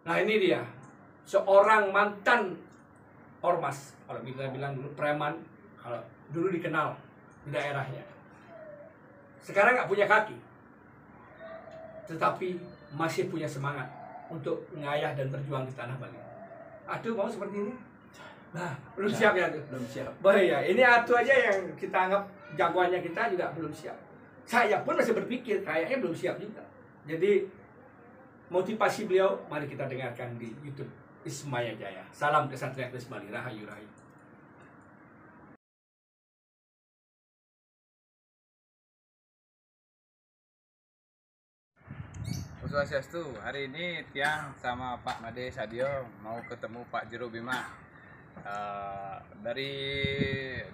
Nah ini dia, seorang mantan ormas, kalau kita bilang dulu preman, kalau dulu dikenal di daerahnya. Sekarang nggak punya kaki, tetapi masih punya semangat untuk ngayah dan berjuang di tanah Bali. Aduh, mau seperti ini? Nah, belum siap ya tuh. Belum siap. Bahaya. Ini Atu aja yang kita anggap jagoannya kita juga belum siap. Saya pun masih berpikir kayaknya belum siap juga. Jadi motivasi beliau mari kita dengarkan di YouTube Ismaya Jaya. Salam Kesatria Kris Bali, Rahayu Rahayu. Swastiastu, hari ini Tiang sama Pak Made Sadio mau ketemu Pak Jero Bima. Dari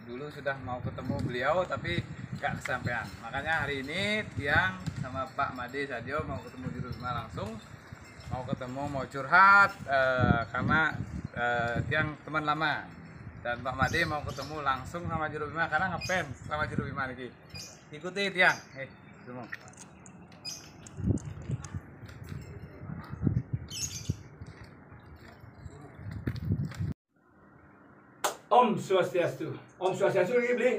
dulu sudah mau ketemu beliau tapi gak kesampaian. Makanya hari ini Tiang sama Pak Made Sadio mau ketemu Jero Bima langsung. Mau ketemu, mau curhat karena Tiang teman lama. Dan Pak Made mau ketemu langsung sama Jero Bima karena ngefans sama Jero Bima lagi. Ikuti Tiang. Semua. Om Swastiastu. Om Swastiastu lagi beli.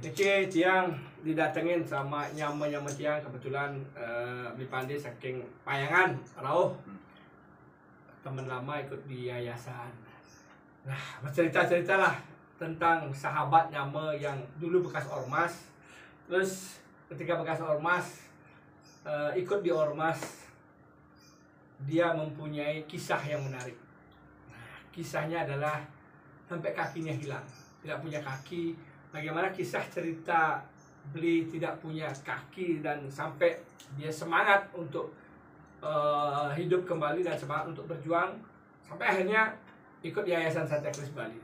Ini Tiang didatengin sama nyama Tiang kebetulan beli pandai saking Payangan, Rauh. Teman lama ikut di yayasan. Nah, bercerita-cerita lah tentang sahabat nyama yang dulu bekas ormas. Terus ketika bekas ormas ikut di ormas, dia mempunyai kisah yang menarik. Nah, kisahnya adalah sampai kakinya hilang, tidak punya kaki. Bagaimana kisah cerita beli tidak punya kaki dan sampai dia semangat untuk hidup kembali dan semangat untuk berjuang sampai akhirnya ikut di Yayasan Satya Kris Bali.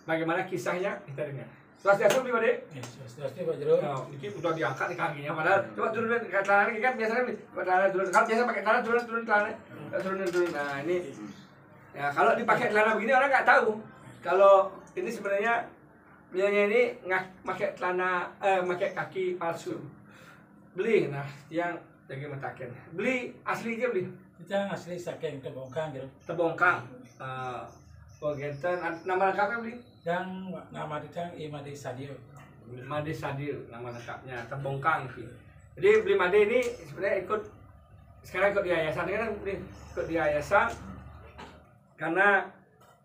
Bagaimana kisahnya kita dengar. Swastiastu Bima Dek. Swastiastu Pak Jero. Nah, ini udah diangkat di kakinya padahal coba turunin ke tangan kan biasanya celana turun. Kalau biasa pakai celana turun celana. Turun. Nah, ini ya kalau dipakai celana begini orang nggak tahu. Kalau ini sebenarnya beliaunya ini pakai celana pakai kaki palsu. Beli nah yang lagi mentaken. Beli aslinya beli. Kita asli saking Tebongkang gitu. Tebongkang. Pogenten nama lengkapnya beli. Yang nama kita Imade Sadio. Made Sadio nama lengkapnya Tebongkang sih. Jadi beli Made ini sebenarnya sekarang ikut di yayasan kan beli ikut di yayasan karena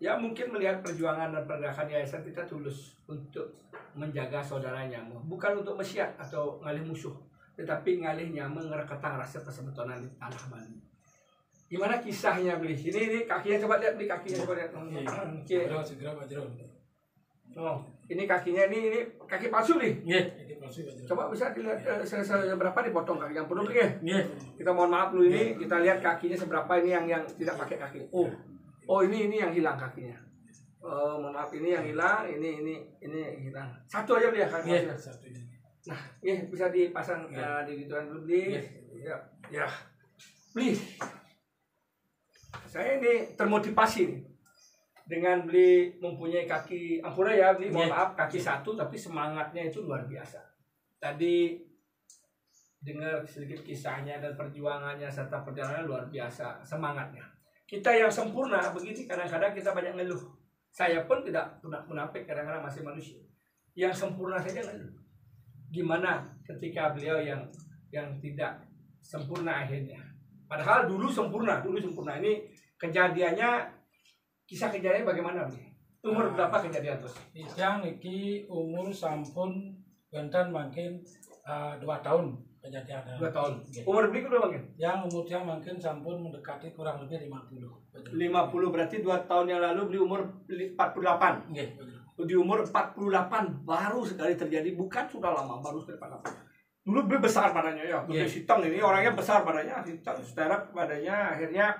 ya mungkin melihat perjuangan dan pergerakan yayasan kita tulus untuk menjaga saudaranya, bukan untuk mesiat atau ngalih musuh, tetapi ngalihnya mengereketang rasa persebetonan di tanah Bali. Gimana kisahnya beli? Ini kakinya coba lihat di kakinya coba lihat. Segera Pak Jero. Oh, ini kakinya ini kaki palsu nih. Nggih, ini palsu Pak Jero. Coba bisa dilihat seberapa dipotong kaki yang penuh ya? Nggih. Kita mohon maaf dulu ini kita lihat kakinya seberapa ini yang tidak pakai kaki. Oh ini yang hilang kakinya. Mohon maaf ini yang hilang, ini hilang. Satu aja beli ya kaki. Nggih, satu ini. Nah, bisa dipasang di gituan dulu beli. Ya. Beli. Saya ini termotivasi nih dengan beli mempunyai kaki ampura ya beli mohon maaf kaki satu tapi semangatnya itu luar biasa. Tadi dengar sedikit kisahnya dan perjuangannya serta perjalanan luar biasa semangatnya. Kita yang sempurna begini kadang-kadang kita banyak ngeluh. Saya pun tidak munafik kadang-kadang masih manusia. Yang sempurna saja ngeluh. Gimana ketika beliau yang tidak sempurna akhirnya. Padahal dulu sempurna. Ini kejadiannya kisah kejadiannya bagaimana nih? Umur berapa kejadian terus? Yang iki umur sampun benten makin 2 tahun kejadian. 2 tahun. Umur berikut berapa mungkin? Yang umurnya makin sampun mendekati kurang lebih 50. 50 berarti 2 tahun yang lalu beli umur 48. Nggih. Di umur 48 baru sekali terjadi, bukan sudah lama, baru sekali 48. Dulu beli besar badannya ya, gede hitam ini orangnya besar badannya, hitam seterak badannya, akhirnya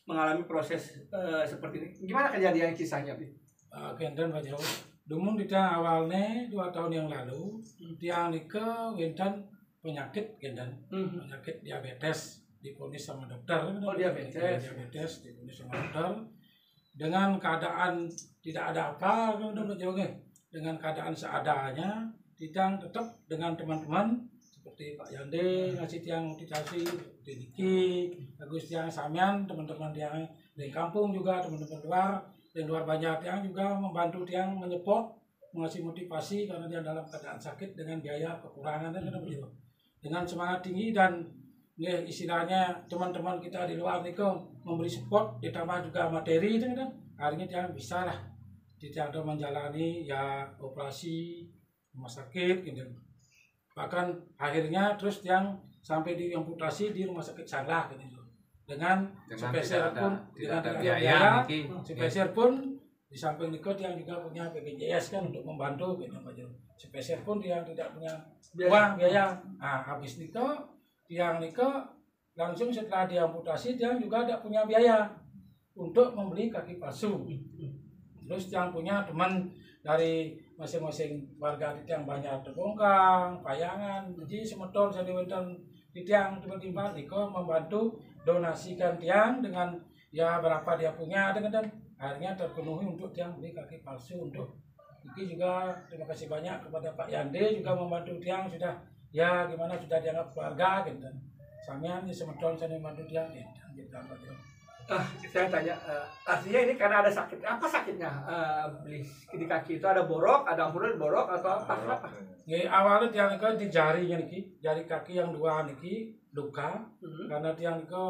mengalami proses seperti ini. Gimana kejadian kisahnya, Bi? Genten Pak Jero. Dumun tidak awalnya 2 tahun yang lalu, dia nikah genten penyakit genten, penyakit diabetes diponis sama dokter. Oh diabetes. Diabetes diponis sama dokter. Dengan keadaan tidak ada apa, dengan keadaan seadanya, Tidang tetap dengan teman-teman seperti Pak Yande ngasih tiang motivasi, Niki, bagus tiang samian, teman-teman tiang dari kampung juga, teman-teman luar, dan luar banyak tiang juga membantu tiang menyepot, mengasih motivasi karena dia dalam keadaan sakit dengan biaya kekurangan dan begitu. Dengan semangat tinggi dan ya, istilahnya teman-teman kita di luar niko memberi support ditambah juga materi itu kan, akhirnya tiang bisa lah, tidak ada menjalani ya operasi rumah sakit gitu. Bahkan akhirnya terus yang sampai diamputasi di rumah sakit Sanglah gitu. Dengan spesial pun tidak ada biaya, spesial pun di samping itu yang juga punya BPJS kan untuk membantu gitu Pak. Spesial pun dia tidak punya uang biaya. Nah, habis itu yang langsung setelah diamputasi dia juga tidak punya biaya untuk membeli kaki palsu. Terus yang punya teman dari masing-masing warga di tiang banyak terbongkang, payangan, jadi semeton sediwentan di tiang tiba-tiba Niko membantu donasikan tiang dengan ya berapa dia punya dan akhirnya terpenuhi untuk tiang beli kaki palsu untuk ini juga terima kasih banyak kepada Pak Yande juga membantu tiang sudah ya gimana sudah dianggap keluarga gitu dan samian di semeton saya membantu tiang gitu. Saya tanya, artinya ini karena ada sakit, apa sakitnya? Beli di kaki itu ada borok, ada ampunan borok atau apa? Ya, awalnya tiang itu di jarinya niki, jari kaki yang dua niki luka, karena tiang itu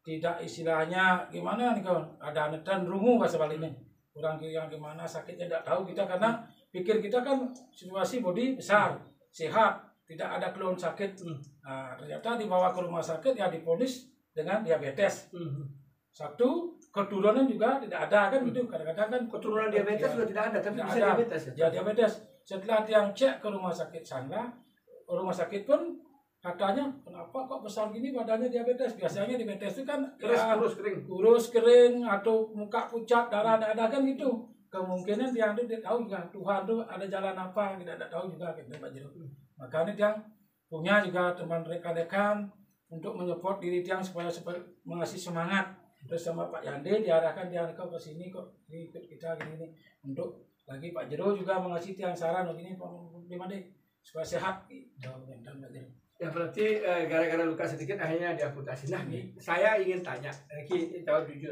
tidak istilahnya gimana nih ada netan rungu bahasa Balinya, kurang yang gimana sakitnya tidak tahu kita karena pikir kita kan situasi body besar, sehat, tidak ada keluhan sakit. Nah, ternyata dibawa ke rumah sakit ya diponis dengan diabetes. Satu, keturunan juga tidak ada kan gitu. Kadang-kadang kan keturunan diabetes juga tidak ada, tapi bisa ada. Diabetes ya. Diabetes. Setelah tiang cek ke rumah sakit Sanglah, rumah sakit pun katanya kenapa kok besar gini badannya diabetes. Biasanya diabetes itu kan kurus kering atau muka pucat, darah ada kan gitu. Kemungkinan tiang itu tidak tahu juga Tuhan tuh ada jalan apa tidak tahu juga gitu Pak Jero. Makanya tiang punya juga teman rekan-rekan untuk menyupport diri tiang supaya mengasih semangat. Terus sama Pak Yande diarahkan dia ke sini kok ikut kita gini untuk lagi Pak Jero juga mengasih tiang saran begini gimana deh supaya sehat dan ya berarti gara-gara luka sedikit akhirnya diamputasi. Nah saya ingin tanya ini jawab jujur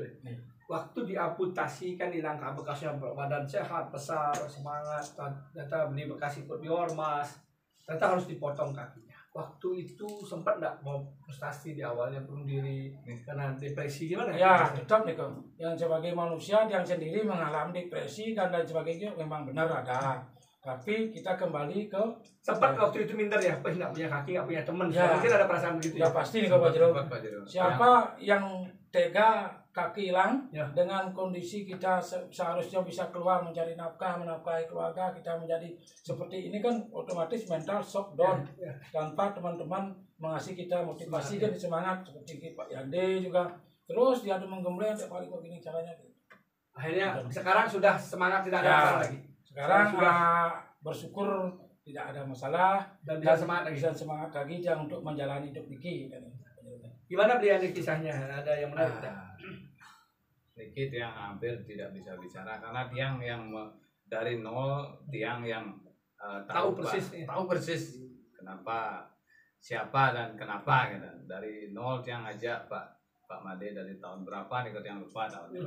waktu diamputasi kan hilang bekasnya badan sehat besar semangat ternyata beli bekas ikut di ormas ternyata harus dipotong kakinya. Waktu itu sempat nggak mau frustasi di awalnya bunuh diri karena depresi gimana? Ya tetap nih kok. Yang sebagai manusia yang sendiri mengalami depresi dan lain sebagainya memang benar ada. Tapi kita kembali ke sempat waktu itu minder ya, nggak punya kaki nggak punya teman. Ya. Mungkin ada perasaan begitu ya. Pasti nih Pak Jero. Siapa yang tega kaki hilang dengan kondisi kita seharusnya bisa keluar mencari nafkah menafkahi keluarga kita menjadi seperti ini kan otomatis mental shock down tanpa teman-teman mengasih kita motivasi dan semangat seperti Pak Yande juga terus dia ada menggembleng tiap hari kok gini caranya gitu. Akhirnya sekarang sudah semangat tidak ada masalah lagi. Sekarang sudah bersyukur tidak ada masalah dan semangat lagi untuk menjalani hidup Niki. Gimana beliau kisahnya? Ada yang menarik? Niki tiang hampir tidak bisa bicara karena tiang yang dari nol tiang yang tahu persis kenapa siapa dan kenapa gitu. Dari nol tiang ajak Pak Made dari tahun berapa nih kalau tiang lupa tahunnya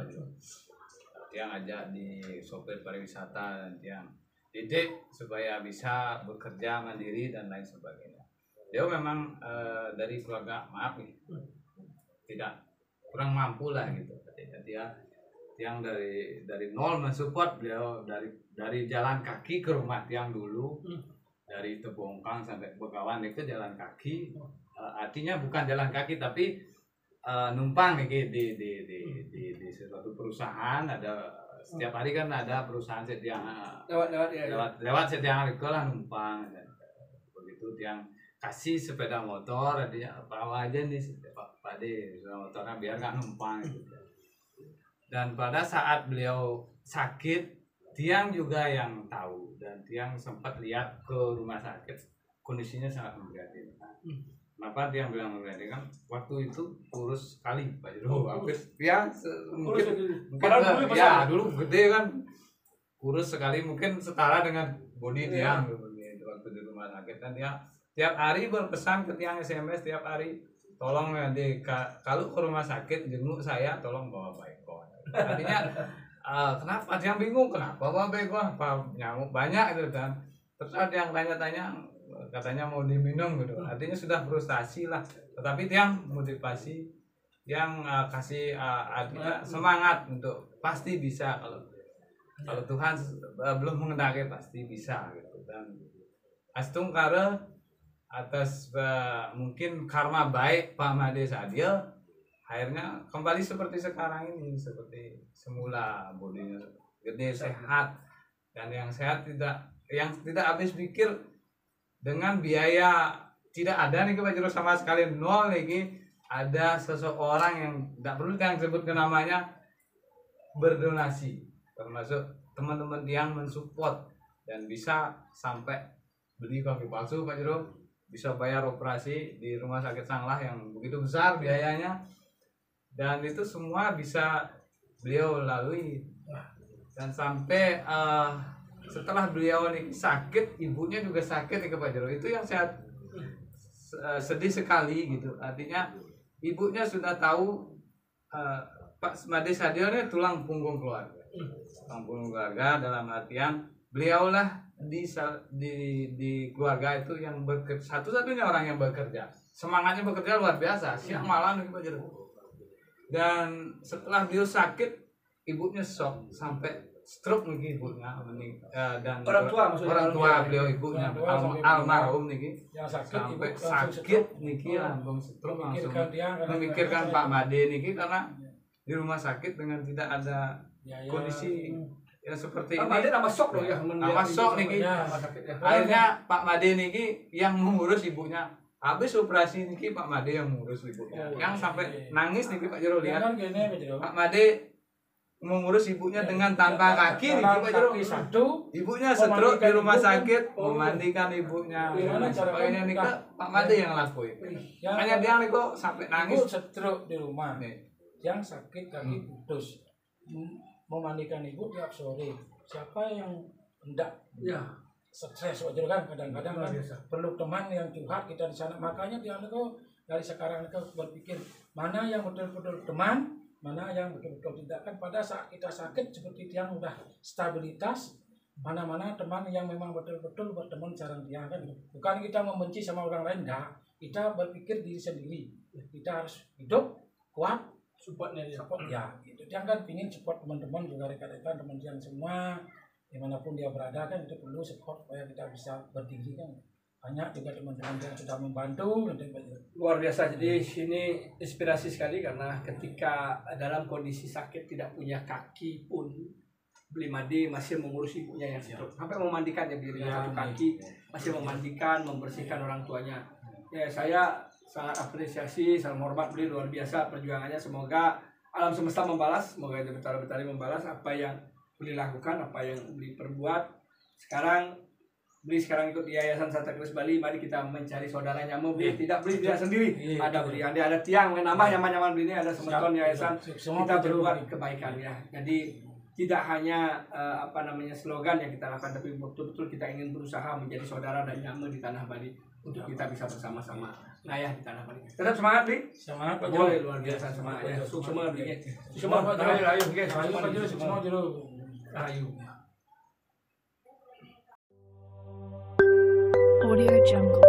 tiang ajak di sopir pariwisata dan tiang didik supaya bisa bekerja mandiri dan lain sebagainya. Dia memang dari keluarga maaf nih tidak kurang mampu lah gitu. Dia yang dari nol mensupport beliau dari jalan kaki ke rumah tiang dulu dari Tebongkang sampai Begawan itu jalan kaki artinya bukan jalan kaki tapi numpang nih di suatu perusahaan ada setiap hari kan ada perusahaan setiang lewat setiang itu lah numpang begitu tiang kasih sepeda motor artinya bawa aja nih Pak De sepeda motornya biar nggak numpang gitu. Dan pada saat beliau sakit, tiang juga yang tahu dan tiang sempat lihat ke rumah sakit kondisinya sangat memprihatinkan. Kenapa tiang bilang memprihatinkan? Waktu itu kurus sekali Pak Jero. Tiang mungkin ya dulu gede kan kurus sekali mungkin setara dengan body tiang waktu di rumah sakit dan dia tiap hari berpesan ke tiang SMS tiap hari tolong ya kalau ke rumah sakit jenguk saya tolong bawa Baygon. Artinya kenapa dia bingung kenapa bawa Baygon, apa nyamuk banyak gitu kan. Terus ada yang tanya-tanya katanya mau diminum gitu. Artinya sudah frustasi lah. Tetapi dia motivasi yang kasih artinya semangat untuk pasti bisa kalau Tuhan belum mengendaki pasti bisa gitu. Dan astung kare atas mungkin karma baik Pak Made Sadio akhirnya kembali seperti sekarang ini, seperti semula, bodinya gede sehat, dan yang sehat tidak habis pikir dengan biaya tidak ada nih Pak Jero sama sekali nol nih. Ada seseorang yang tidak perlu yang sebutkan namanya berdonasi, termasuk teman-teman yang mensupport dan bisa sampai beli kaki palsu Pak Jero, bisa bayar operasi di rumah sakit Sanglah yang begitu besar biayanya, dan itu semua bisa beliau lalui. Dan sampai setelah beliau nih sakit, ibunya juga sakit nih Pak Jero, itu yang saya sedih sekali gitu. Artinya ibunya sudah tahu Pak Made Sadio ini tulang punggung keluarga. Tulang punggung keluarga dalam artian beliaulah di keluarga itu yang bekerja, satu-satunya orang yang bekerja. Semangatnya bekerja luar biasa, siang malam nih Pak Jero. Dan setelah beliau sakit, ibunya shock sampai stroke nih ibunya, dan orang tua beliau ibunya almarhum nih sampai sakit nih langsung stroke, langsung memikirkan Pak Made nih karena di rumah sakit dengan tidak ada kondisi ya seperti ini. Pak Made nama shock dong ya, nama shock nih. Akhirnya Pak Made nih yang mengurus ibunya. Habis operasi nih Pak Made yang mengurus ibunya. Yang sampai nangis nih Pak Jero lihat. Pak Made mengurus ibunya dengan tanpa kaki nih Pak Jero. Ibunya stroke di rumah sakit, memandikan ibunya. Sebagainya nih Pak Made yang lakuin. Hanya dia nih kok sampai nangis. Stroke di rumah. Yang sakit kaki putus. Memandikan ibu tiap sore. Siapa yang hendak stres wajar kan, kadang-kadang kan perlu teman yang curhat kita di sana. Makanya dia dari sekarang itu berpikir mana yang betul-betul teman, mana yang betul-betul tidak. Kan pada saat kita sakit seperti yang udah stabilitas, mana-mana teman yang memang betul-betul berteman sarang dia kan. Bukan kita membenci sama orang lain, enggak. Kita berpikir diri sendiri. Kita harus hidup kuat, support ya. Itu dia kan pingin support teman-teman juga, rekan-rekan teman yang semua dimanapun dia berada kan, itu perlu support supaya kita bisa berdiri kan. Banyak juga teman-teman yang sudah membantu. Luar biasa. Jadi ini inspirasi sekali karena ketika dalam kondisi sakit tidak punya kaki pun Bli Made masih mengurus ibunya yang stroke, sampai memandikan dirinya satu kaki, masih memandikan, membersihkan orang tuanya. Ya, saya sangat apresiasi, sangat hormat Bli, luar biasa perjuangannya. Semoga alam semesta membalas, semoga Betara-Betari membalas apa yang Bli lakukan, apa yang Bli perbuat. Bli sekarang ikut di Yayasan Santa Cruz Bali. Mari kita mencari saudara nyamuk. Bli tidak Bli tidak sendiri. Ada Bli, ada tiang menambah nyaman-nyaman Bli ini, ada semeton yayasan. Kita berbuat kebaikan ya. Jadi tidak hanya slogan yang kita lakukan, tapi betul-betul kita ingin berusaha menjadi saudara dan nyamuk di tanah Bali untuk kita bisa bersama-sama ngayah di tanah Bali. Tetap semangat Bli. Semangat Pak Jero. Luar biasa semangat ya. Semua Bli. Semua ayo guys. Semua Jero. Ayo. Audio Jungle.